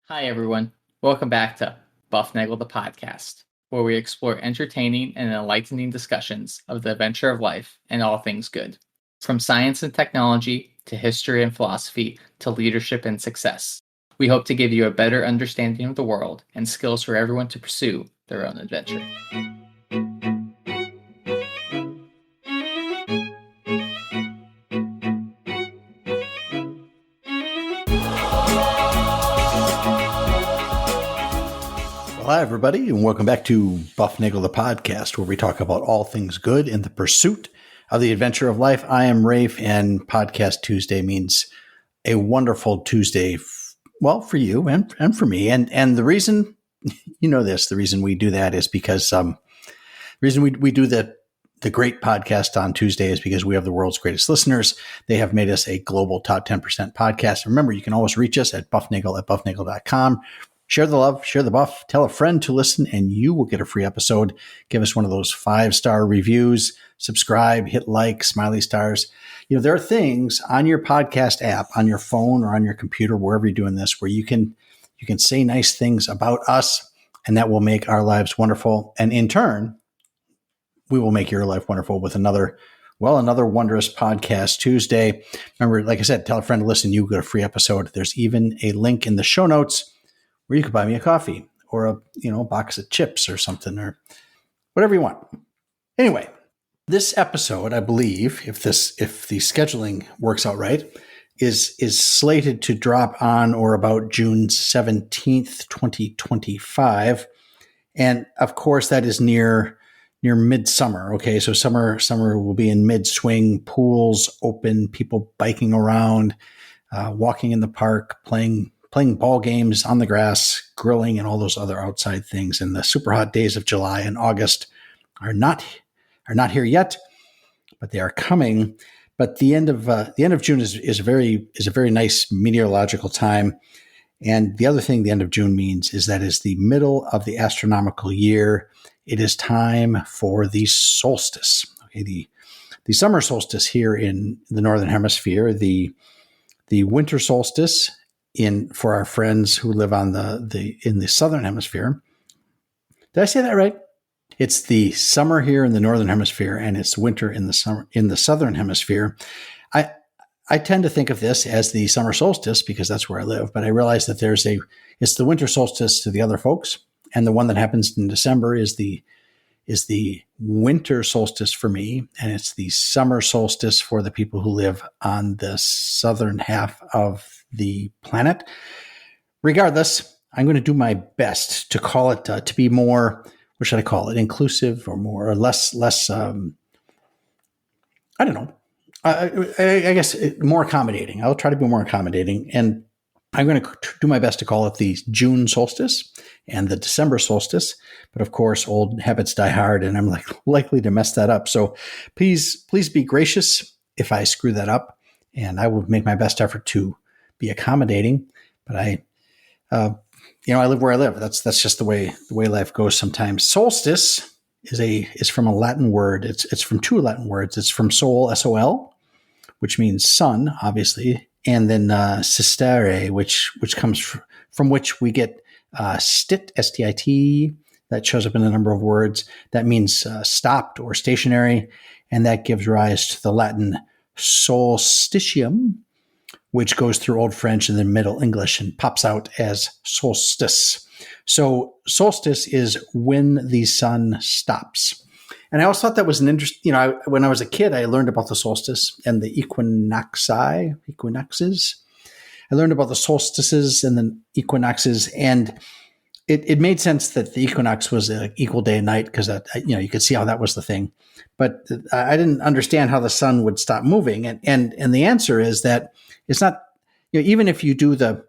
Hi, everyone. Welcome back to Bufnagle the podcast, where we explore entertaining and enlightening discussions of the adventure of life and all things good. From science and technology to history and philosophy to leadership and success. We hope to give you a better understanding of the world and skills for everyone to pursue their own adventure. Well, hi, everybody, and welcome back to Bufnagle the podcast, where we talk about all things good in the pursuit of the adventure of life. I am Rafe, and Podcast Tuesday means a wonderful Tuesday, for you and for me. And the reason, the reason we do that is because the reason we do the great podcast on Tuesday is because we have the world's greatest listeners. They have made us a global top 10% podcast. Remember, you can always reach us at bufnagle@bufnagle.com. Share the love, share the buff, tell a friend to listen, and you will get a free episode. Give us one of those 5-star reviews, subscribe, hit like, smiley stars. There are things on your podcast app, on your phone or on your computer, wherever you're doing this, where you can say nice things about us, and that will make our lives wonderful. And in turn, we will make your life wonderful with another wondrous Podcast Tuesday. Remember, like I said, tell a friend to listen, you get a free episode. There's even a link in the show notes where you could buy me a coffee or a box of chips or something or whatever you want. Anyway, this episode, I believe, if the scheduling works out right, is slated to drop on or about June 17th, 2025. And of course, that is near midsummer. Okay, so summer will be in mid-swing, pools open, people biking around, walking in the park, playing ball games on the grass, grilling, and all those other outside things. And the super hot days of July and August are not here yet, but they are coming. But the end of June is a very nice meteorological time. And the other thing the end of June means is that it's the middle of the astronomical year. It is time for the solstice. Okay, the summer solstice here in the northern hemisphere, the winter solstice for our friends who live in the southern hemisphere. Did I say that right? It's the summer here in the northern hemisphere, and it's winter in the southern hemisphere. I tend to think of this as the summer solstice because that's where I live, but I realize that it's the winter solstice to the other folks, and the one that happens in December is the winter solstice for me, and it's the summer solstice for the people who live on the southern half of the planet. Regardless, I'm going to do my best to call it to be more, what should I call it, inclusive or more or less I don't know. I guess more accommodating. I'll try to be more accommodating, and I'm going to do my best to call it the June solstice and the December solstice. But of course, old habits die hard, and I'm likely to mess that up. So please be gracious if I screw that up, and I will make my best effort to be accommodating. But I live where I live. That's just the way life goes sometimes. Solstice is from a Latin word. It's from two Latin words. It's from sol, S-O-L, which means sun, obviously, and then sistere, which comes from which we get stit, S-T-I-T, that shows up in a number of words. That means stopped or stationary, and that gives rise to the Latin solstitium, which goes through Old French and then Middle English and pops out as solstice. So solstice is when the sun stops. And I always thought that was an interesting, when I was a kid, I learned about the solstice and the equinoxes. I learned about the solstices and the equinoxes, and it made sense that the equinox was an equal day and night because you could see how that was the thing. But I didn't understand how the sun would stop moving. And the answer is that it's not, even if you do so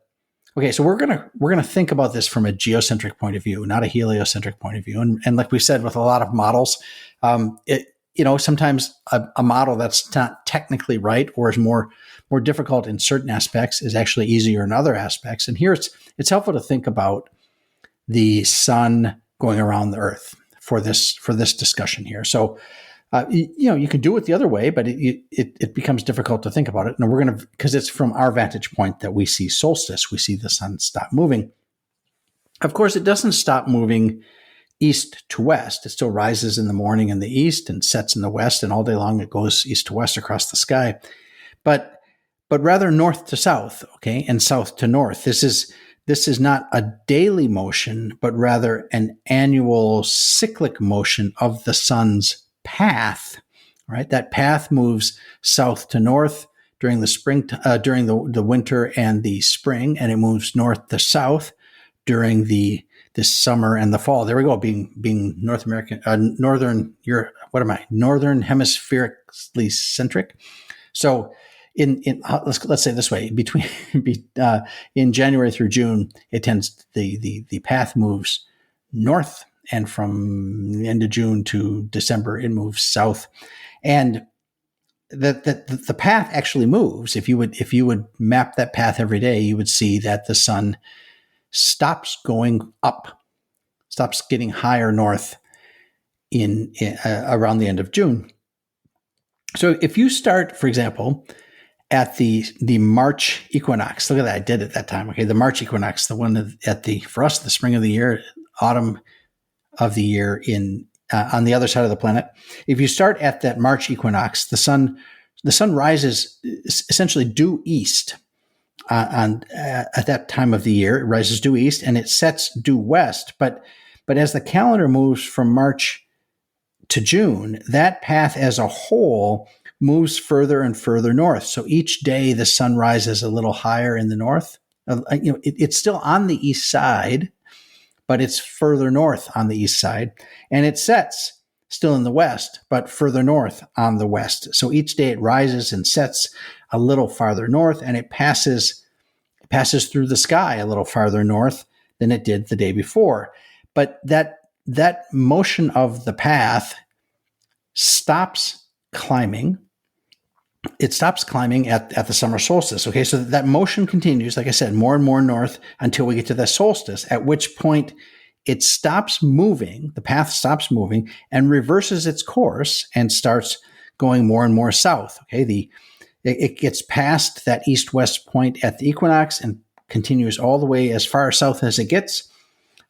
we're gonna think about this from a geocentric point of view, not a heliocentric point of view. And like we said, with a lot of models, sometimes a model that's not technically right or is more difficult in certain aspects is actually easier in other aspects. And here it's helpful to think about the sun going around the Earth for this discussion here. So you can do it the other way, but it becomes difficult to think about it. And we're going to, because it's from our vantage point that we see solstice, we see the sun stop moving. Of course, it doesn't stop moving east to west. It still rises in the morning in the east and sets in the west, and all day long it goes east to west across the sky. But rather north to south, okay, and south to north. This is not a daily motion, but rather an annual cyclic motion of the sun's path. Right, that path moves south to north during the spring, during the winter and the spring, and it moves north to south during the summer and the fall. There we go, being North American, northern Europe. What am I? Northern hemispherically centric. So in let's say it this way, between in January through June, it tends the path moves north, and from the end of June to December, it moves south. And the path actually moves. If you would map that path every day, you would see that the sun stops going up, stops getting higher north in around the end of June. So if you start, for example, at the March equinox, look at that, I did it that time. Okay, the March equinox, the one for us, the spring of the year, autumn of the year in on the other side of the planet. If you start at that March equinox, the sun rises essentially due east at that time of the year. It rises due east and it sets due west. But as the calendar moves from March to June, that path as a whole moves further and further north. So each day the sun rises a little higher in the north. It's still on the east side, but it's further north on the east side, and it sets still in the west, but further north on the west. So each day it rises and sets a little farther north, and it passes through the sky a little farther north than it did the day before. But that motion of the path stops climbing. It stops climbing at the summer solstice. Okay, so that motion continues, like I said, more and more north until we get to the solstice, at which point it stops moving, the path stops moving and reverses its course and starts going more and more south. Okay, it gets past that east-west point at the equinox and continues all the way as far south as it gets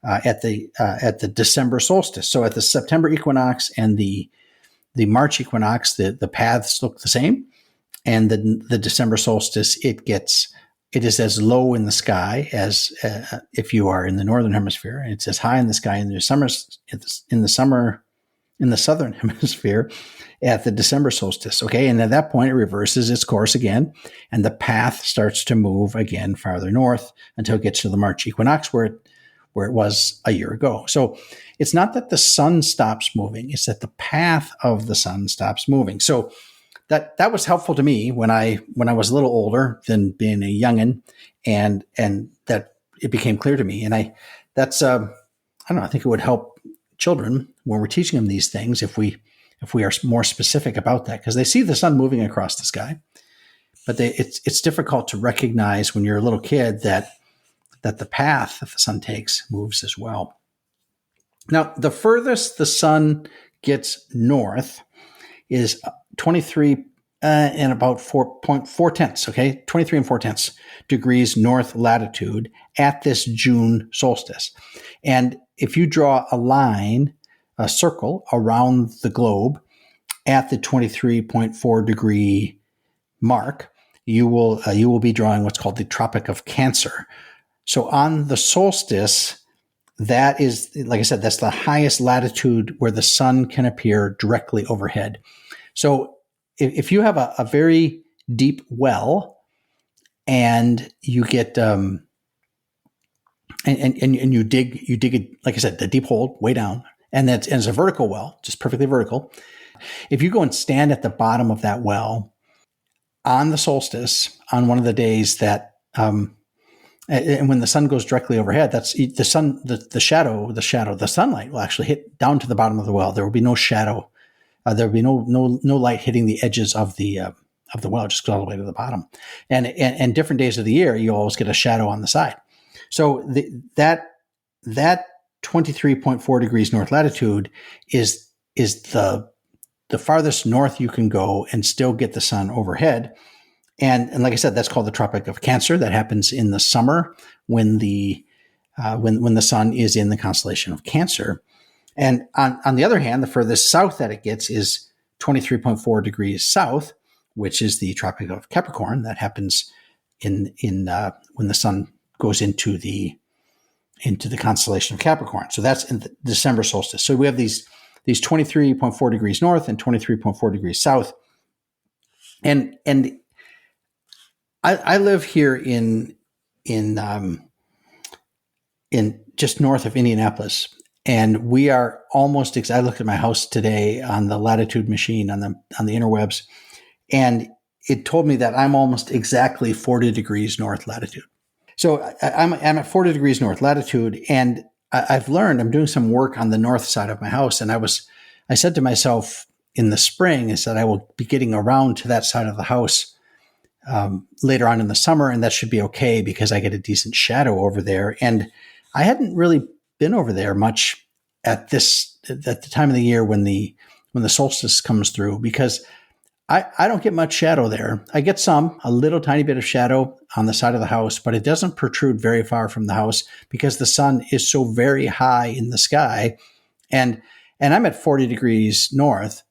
at the December solstice. So at the September equinox and the March equinox, the paths look the same. And the December solstice, it is as low in the sky as if you are in the northern hemisphere. It's as high in the sky in the southern hemisphere at the December solstice. Okay, and at that point, it reverses its course again, and the path starts to move again farther north until it gets to the March equinox, where it was a year ago. So it's not that the sun stops moving; it's that the path of the sun stops moving. So that was helpful to me when I was a little older than being a youngin, and that it became clear to me. And I don't know, I think it would help children when we're teaching them these things if we are more specific about that, because they see the sun moving across the sky, but it's difficult to recognize when you're a little kid that the path that the sun takes moves as well. Now, the furthest the sun gets north is 23 and about 4.4 tenths, okay? 23 and 4 tenths degrees north latitude at this June solstice. And if you draw a circle around the globe at the 23.4 degree mark, you will be drawing what's called the Tropic of Cancer. So on the solstice, that is, like I said, that's the highest latitude where the sun can appear directly overhead. So if you have a very deep well and you get and you dig it, like I said, the deep hole way down, and it's a vertical well, just perfectly vertical. If you go and stand at the bottom of that well on the solstice on one of the days that and when the sun goes directly overhead, that's the sun, the sunlight will actually hit down to the bottom of the well. There will be no shadow. There will be no light hitting the edges of the well. It just goes all the way to the bottom. And different days of the year, you always get a shadow on the side. So that 23.4 degrees north latitude is the farthest north you can go and still get the sun overhead. And like I said, that's called the Tropic of Cancer. That happens in the summer when the when the sun is in the constellation of Cancer. And on the other hand, the furthest south that it gets is 23.4 degrees south, which is the Tropic of Capricorn. That happens in when the sun goes into the constellation of Capricorn. So that's in the December solstice. So we have these 23.4 degrees north and 23.4 degrees south. And I live here in just north of Indianapolis, and we are almost. I looked at my house today on the latitude machine on the interwebs, and it told me that I'm almost exactly 40 degrees north latitude. So I'm at 40 degrees north latitude, and I've learned. I'm doing some work on the north side of my house, and I said to myself in the spring, is that I will be getting around to that side of the house later on in the summer, and that should be okay because I get a decent shadow over there. And I hadn't really been over there much at the time of the year when the solstice comes through, because I don't get much shadow there. I get a little tiny bit of shadow on the side of the house, but it doesn't protrude very far from the house because the sun is so very high in the sky. And I'm at 40 degrees north,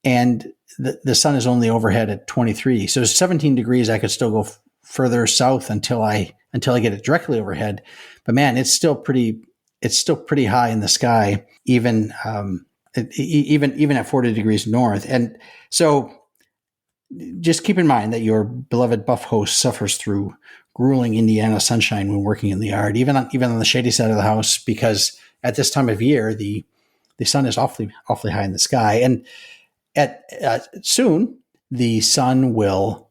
and the sun is only overhead at 23. So 17 degrees, I could still go further south until I get it directly overhead. But man, it's still pretty high in the sky, even at 40 degrees north. And so just keep in mind that your beloved buff host suffers through grueling Indiana sunshine when working in the yard, even on the shady side of the house, because at this time of year, the sun is awfully high in the sky. And soon the sun will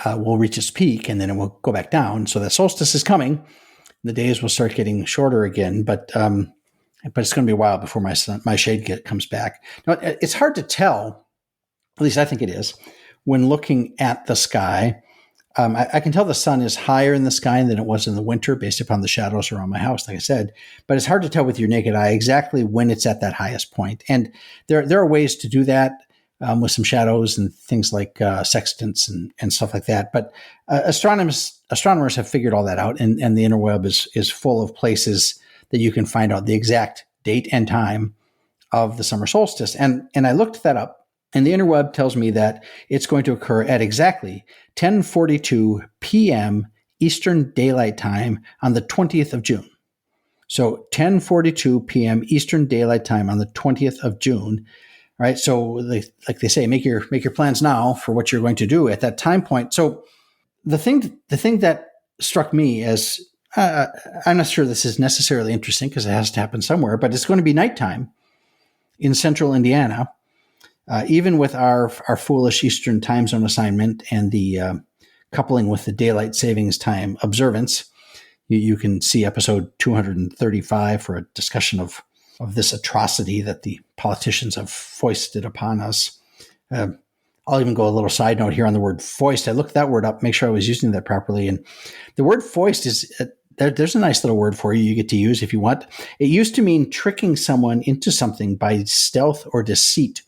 reach its peak, and then it will go back down. So the solstice is coming. The days will start getting shorter again, but it's going to be a while before my shade comes back. Now, it's hard to tell, at least I think it is, when looking at the sky. I can tell the sun is higher in the sky than it was in the winter based upon the shadows around my house, like I said. But it's hard to tell with your naked eye exactly when it's at that highest point. And there are ways to do that with some shadows and things like sextants and stuff like that. But astronomers have figured all that out, and the interweb is full of places that you can find out the exact date and time of the summer solstice. And I looked that up. And the interweb tells me that it's going to occur at exactly 10:42 p.m. Eastern Daylight Time on the 20th of June. So 10:42 p.m. Eastern Daylight Time on the 20th of June. All right. So like they say, make your plans now for what you're going to do at that time point. So the thing that struck me as I'm not sure this is necessarily interesting because it has to happen somewhere, but it's going to be nighttime in central Indiana. Even with our foolish Eastern time zone assignment and the coupling with the daylight savings time observance, you can see episode 235 for a discussion of this atrocity that the politicians have foisted upon us. I'll even go a little side note here on the word foist. I looked that word up, make sure I was using that properly. And the word foist is there's a nice little word for you get to use if you want. It used to mean tricking someone into something by stealth or deceit.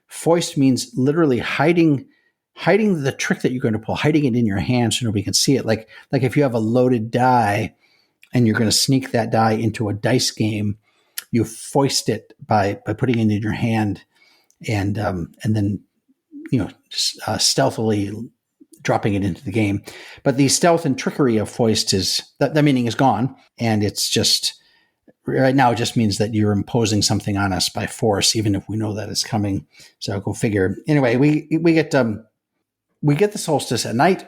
Foist means literally hiding the trick that you're going to pull, hiding it in your hand so nobody can see it. Like if you have a loaded die and you're going to sneak that die into a dice game, you foist it by putting it in your hand and then just stealthily dropping it into the game. But the stealth and trickery of foist is that meaning is gone, and it's just right now, it just means that you're imposing something on us by force, even if we know that it's coming. So go figure. Anyway, we get the solstice at night,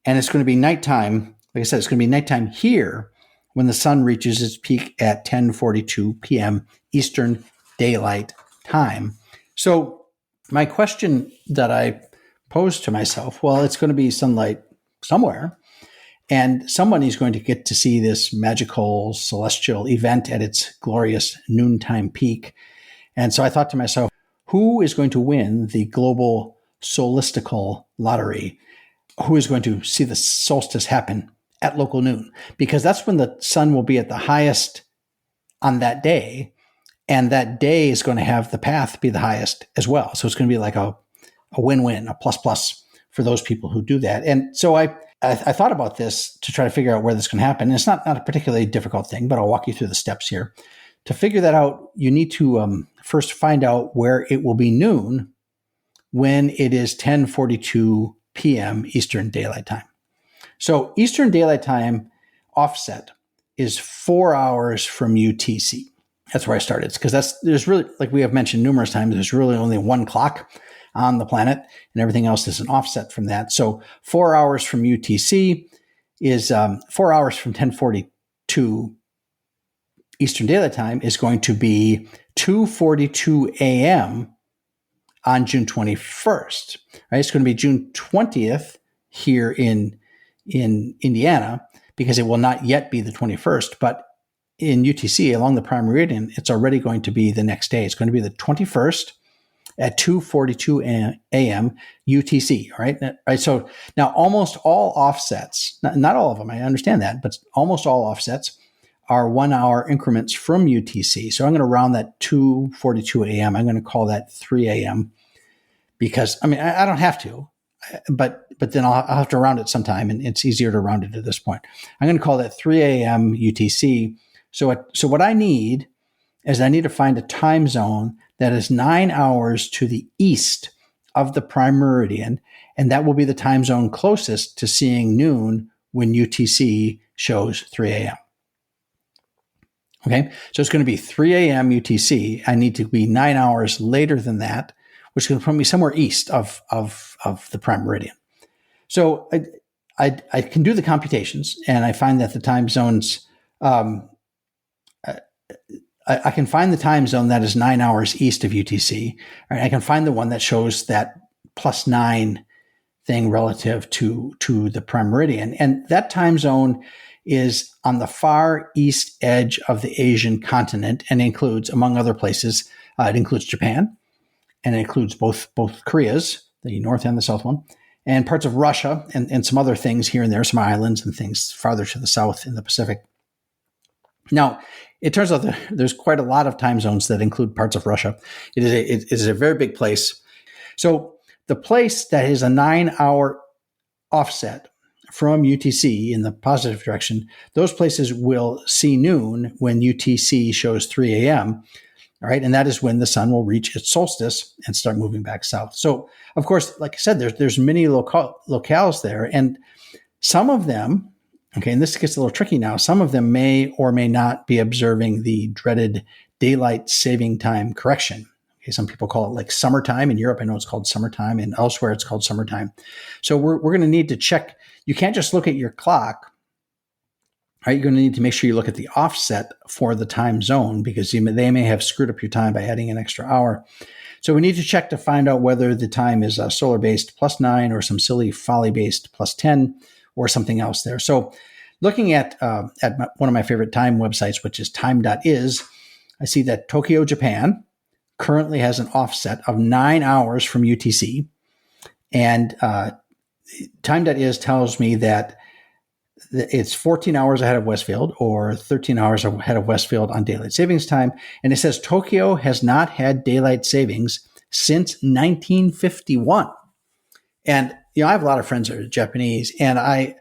and it's going to be nighttime. Like I said, it's going to be nighttime here when the sun reaches its peak at 10:42 p.m. Eastern Daylight Time. So my question that I posed to myself, well, it's going to be sunlight somewhere. And someone is going to get to see this magical celestial event at its glorious noontime peak. And so I thought to myself, who is going to win the global Solstical lottery? Who is going to see the solstice happen at local noon? Because that's when the sun will be at the highest on that day. And that day is going to have the path be the highest as well. So it's going to be like a win-win, a plus-plus for those people who do that. And so I I thought about this to try to figure out where this can happen. And it's not a particularly difficult thing, but I'll walk you through the steps here. To figure that out, you need to first find out where it will be noon when it is 10:42 p.m. Eastern Daylight Time. So Eastern Daylight Time offset is 4 hours from UTC. That's where I started, because there's really, like we have mentioned numerous times, there's really only one clock on the planet, and everything else is an offset from that. So 4 hours from UTC is 4 hours from 10:42 Eastern Daylight Time is going to be 2:42 a.m. on June 21st. Right? It's going to be June 20th here in Indiana, because it will not yet be the 21st, but in UTC along the prime meridian, it's already going to be the next day. It's going to be the 21st at 2:42 a.m. UTC. All right. So now almost all offsets, not all of them, I understand that, but almost all offsets are 1 hour increments from UTC. So I'm going to round that 2:42 a.m. I'm going to call that 3 a.m. because, I mean, I don't have to, but then I'll have to round it sometime, and it's easier to round it at this point. I'm going to call that 3 a.m. UTC. So what I need is I need to find a time zone that is 9 hours to the east of the prime meridian, and that will be the time zone closest to seeing noon when UTC shows 3 a.m. Okay, so it's going to be 3 a.m. UTC. I need to be 9 hours later than that, which is going to put me somewhere east of the prime meridian. So I can do the computations, and I find that the time zones, I can find the time zone that is 9 hours east of UTC. Right? I can find the one that shows that +9 thing relative to the prime meridian. And that time zone is on the far east edge of the Asian continent, and includes, among other places, it includes Japan, and it includes both Koreas, the north and the south one, and parts of Russia, and some other things here and there, some islands and things farther to the south in the Pacific. Now, it turns out that there's quite a lot of time zones that include parts of Russia. It is a very big place. So the place that is a 9 hour offset from UTC in the positive direction, those places will see noon when UTC shows 3 a.m. All right, and that is when the sun will reach its solstice and start moving back south. So, of course, like I said, there's many locales there, and some of them, okay, and this gets a little tricky now, some of them may or may not be observing the dreaded daylight saving time correction. Okay, some people call it like summertime. In Europe, I know it's called summertime, and elsewhere it's called summertime. So we're going to need to check. You can't just look at your clock. Right, you're going to need to make sure you look at the offset for the time zone, because they may have screwed up your time by adding an extra hour. So we need to check to find out whether the time is solar-based +9 or some silly folly-based +10 or something else there. So looking at one of my favorite time websites, which is time.is, I see that Tokyo, Japan currently has an offset of 9 hours from UTC. And time.is tells me that it's 14 hours ahead of Westfield, or 13 hours ahead of Westfield on daylight savings time. And it says Tokyo has not had daylight savings since 1951. And, I have a lot of friends that are Japanese, and I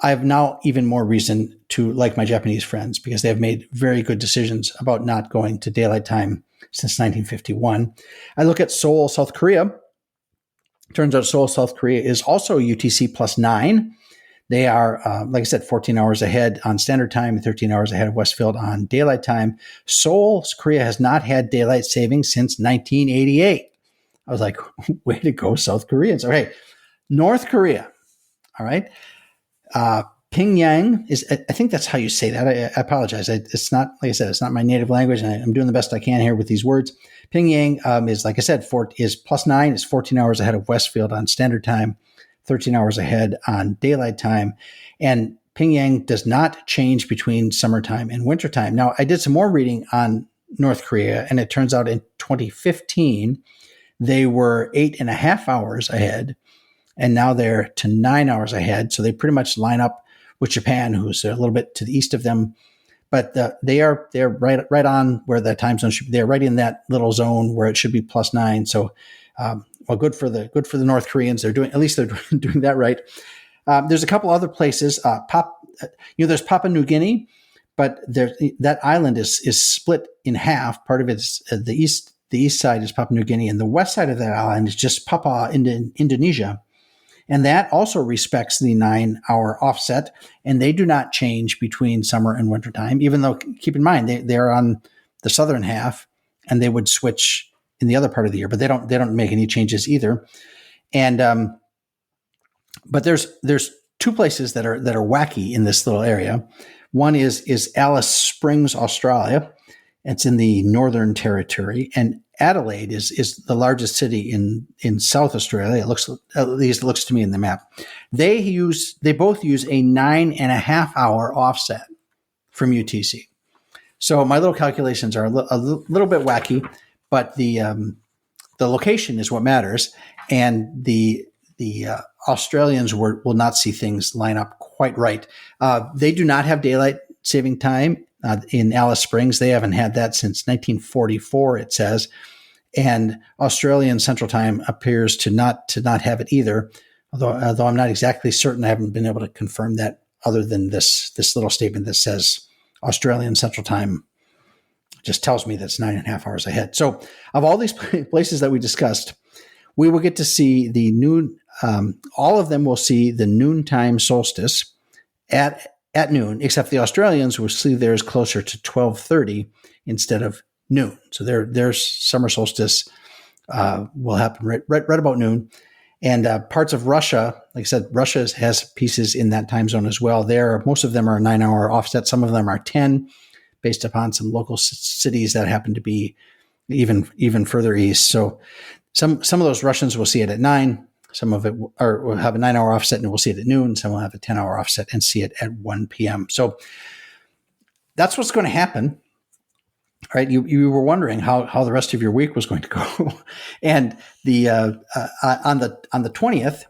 have now even more reason to like my Japanese friends, because they have made very good decisions about not going to daylight time since 1951. I look at Seoul, South Korea. Turns out Seoul, South Korea is also UTC +9. They are, like I said, 14 hours ahead on standard time and 13 hours ahead of Westfield on daylight time. Seoul, Korea has not had daylight savings since 1988. I was like, way to go, South Koreans. Okay, North Korea. All right. Pyongyang is, I think that's how you say that. I apologize. It's not, like I said, it's not my native language, and I'm doing the best I can here with these words. Pyongyang is, like I said, is +9. It's 14 hours ahead of Westfield on standard time, 13 hours ahead on daylight time. And Pyongyang does not change between summertime and wintertime. Now, I did some more reading on North Korea, and it turns out in 2015, they were 8.5 hours ahead, and now they're to 9 hours ahead. So they pretty much line up with Japan, who's a little bit to the east of them. But they're right on where the time zone should be. They're right in that little zone where it should be +9. So, well, good for the North Koreans. They're doing that right. There's a couple other places. There's Papua New Guinea, but that island is split in half. Part of it's the east. The east side is Papua New Guinea, and the west side of that island is just Papua, Indonesia. And that also respects the 9-hour offset, and they do not change between summer and wintertime, even though, keep in mind, they're on the southern half, and they would switch in the other part of the year, but they don't make any changes either. And but there's two places that are wacky in this little area. One is Alice Springs, Australia. It's in the Northern Territory, and Adelaide is the largest city in South Australia. At least it looks to me in the map. They both use a 9.5-hour offset from UTC. So my little calculations are a little bit wacky, but the location is what matters, and the Australians will not see things line up quite right. They do not have daylight saving time in Alice Springs. They haven't had that since 1944, it says, and Australian Central Time appears to not have it either. Although I'm not exactly certain, I haven't been able to confirm that, other than this little statement that says Australian Central Time just tells me that's 9.5 hours ahead. So, of all these places that we discussed, we will get to see the noon. All of them will see the noontime solstice at noon, except the Australians will see theirs closer to 12:30 instead of noon. So their summer solstice will happen right about noon. And parts of Russia, like I said, Russia has pieces in that time zone as well. Most of them are a 9-hour offset. Some of them are 10, based upon some local cities that happen to be even further east. So some of those Russians will see it at 9. Some of it will have a 9-hour offset and we'll see it at noon. Some will have a 10-hour offset and see it at 1 p.m. So that's what's going to happen. Right? You were wondering how the rest of your week was going to go, and the on the 20th,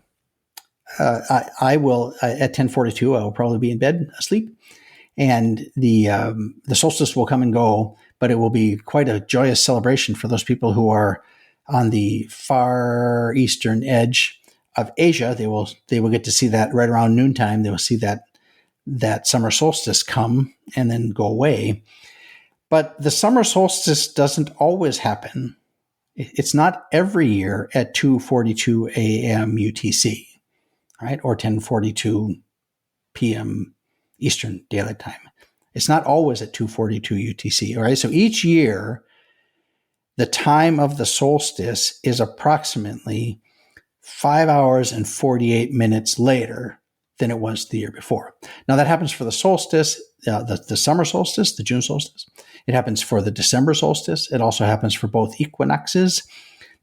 I will at 10:42. I will probably be in bed asleep, and the solstice will come and go, but it will be quite a joyous celebration for those people who are on the far eastern edge of Asia. They will get to see that right around noontime. They will see that summer solstice come and then go away. But the summer solstice doesn't always happen. It's not every year at 2:42 a.m. UTC, right? Or 10:42 p.m. Eastern Daylight Time. It's not always at 2:42 UTC, all right? So each year, the time of the solstice is approximately 5 hours and 48 minutes later than it was the year before. Now, that happens for the solstice, the summer solstice, the June solstice. It happens for the December solstice. It also happens for both equinoxes,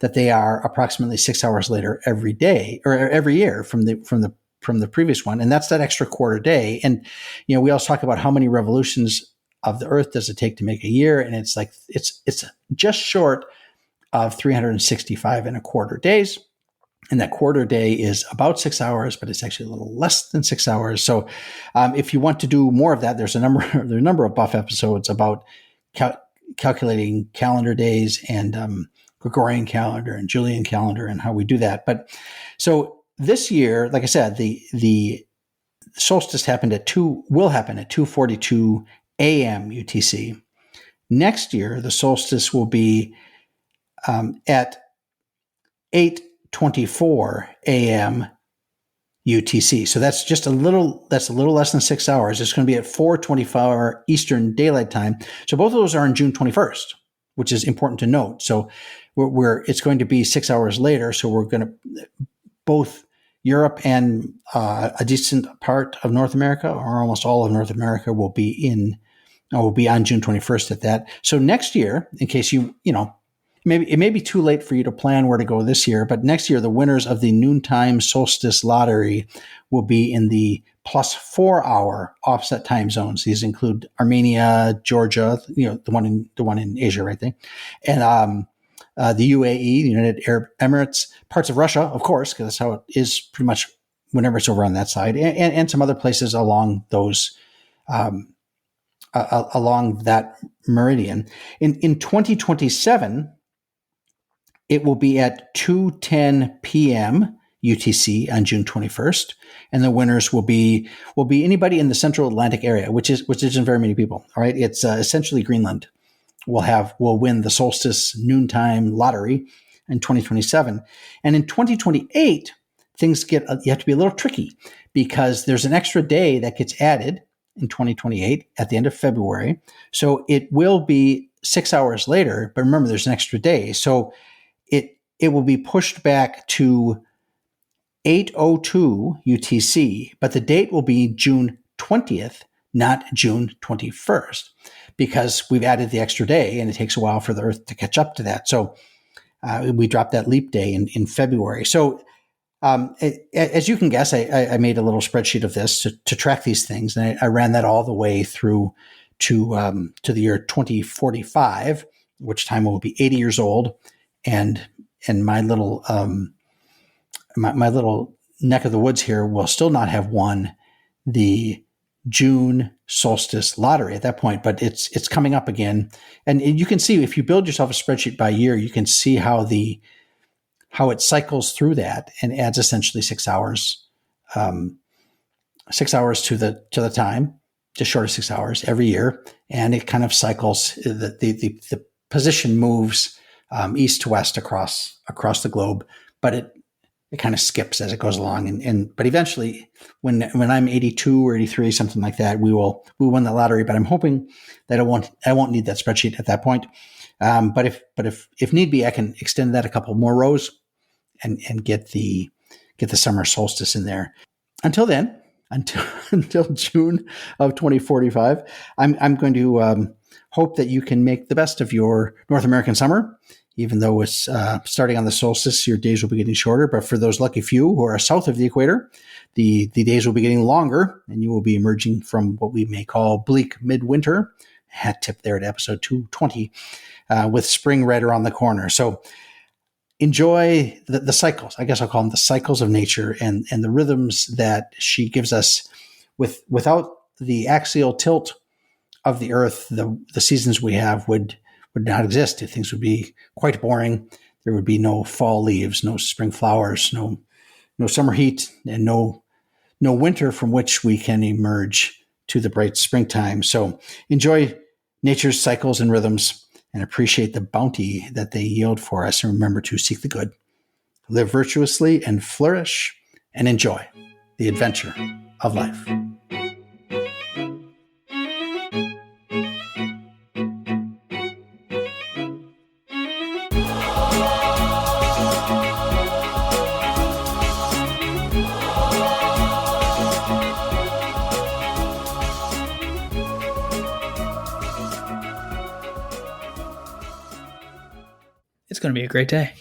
that they are approximately 6 hours later every day or every year from the previous one. And that's that extra quarter day. And, we also talk about how many revolutions of the Earth does it take to make a year. And it's like, it's just short of 365 and a quarter days. And that quarter day is about 6 hours, but it's actually a little less than 6 hours. So if you want to do more of that, there's a number of Buff episodes about calculating calendar days and Gregorian calendar and Julian calendar and how we do that. But so this year, like I said, the solstice will happen at 2:42 a.m. UTC. Next year, the solstice will be at 8:24 a.m. UTC. So that's just a little less than 6 hours. It's going to be at 4:24 Eastern Daylight Time. So both of those are on June 21st, which is important to note. So it's going to be 6 hours later. So we're going to, both Europe and a decent part of North America, or almost all of North America, will be on June 21st at that. So next year, in case maybe it may be too late for you to plan where to go this year, but next year the winners of the noontime solstice lottery will be in the plus 4 hour offset time zones. These include Armenia, Georgia, the one in Asia right there, and the UAE, the United Arab Emirates, parts of Russia, of course, because that's how it is pretty much whenever it's over on that side, and some other places along those along that meridian. In 2027. It will be at 2:10 p.m. UTC on June 21st. And the winners will be anybody in the Central Atlantic area, which isn't very many people. All right, it's essentially Greenland. Will win the solstice noontime lottery in 2027, and in 2028 things you have to be a little tricky because there's an extra day that gets added in 2028 at the end of February. So it will be 6 hours later, but remember there's an extra day, so it will be pushed back to 8:02 UTC, but the date will be June 20th, not June 21st, because we've added the extra day and it takes a while for the Earth to catch up to that. So we dropped that leap day in February. So as you can guess, I made a little spreadsheet of this to track these things, and I ran that all the way through to the year 2045, which time we'll be 80 years old, and my little my little neck of the woods here will still not have won the June solstice lottery at that point, but it's coming up again. And you can see, if you build yourself a spreadsheet by year, you can see how it cycles through that and adds essentially 6 hours, 6 hours to the time, just short of 6 hours every year. And it kind of cycles, the position moves east to west across the globe, but it kind of skips as it goes along. But eventually, when I'm 82 or 83, something like that, we win the lottery. But I'm hoping that I won't need that spreadsheet at that point. But if need be, I can extend that a couple more rows and get the summer solstice in there. Until then, until June of 2045, I'm going to hope that you can make the best of your North American summer. Even though it's starting on the solstice, your days will be getting shorter. But for those lucky few who are south of the equator, the days will be getting longer, and you will be emerging from what we may call bleak midwinter. Hat tip there at episode 220, with spring right around the corner. So enjoy the cycles. I guess I'll call them the cycles of nature and the rhythms that she gives us. Without the axial tilt of the Earth, the seasons we have would not exist. Things would be quite boring. There would be no fall leaves, no spring flowers, no summer heat, and no winter from which we can emerge to the bright springtime. So enjoy nature's cycles and rhythms and appreciate the bounty that they yield for us. And remember to seek the good, live virtuously and flourish, and enjoy the adventure of life. It's going to be a great day.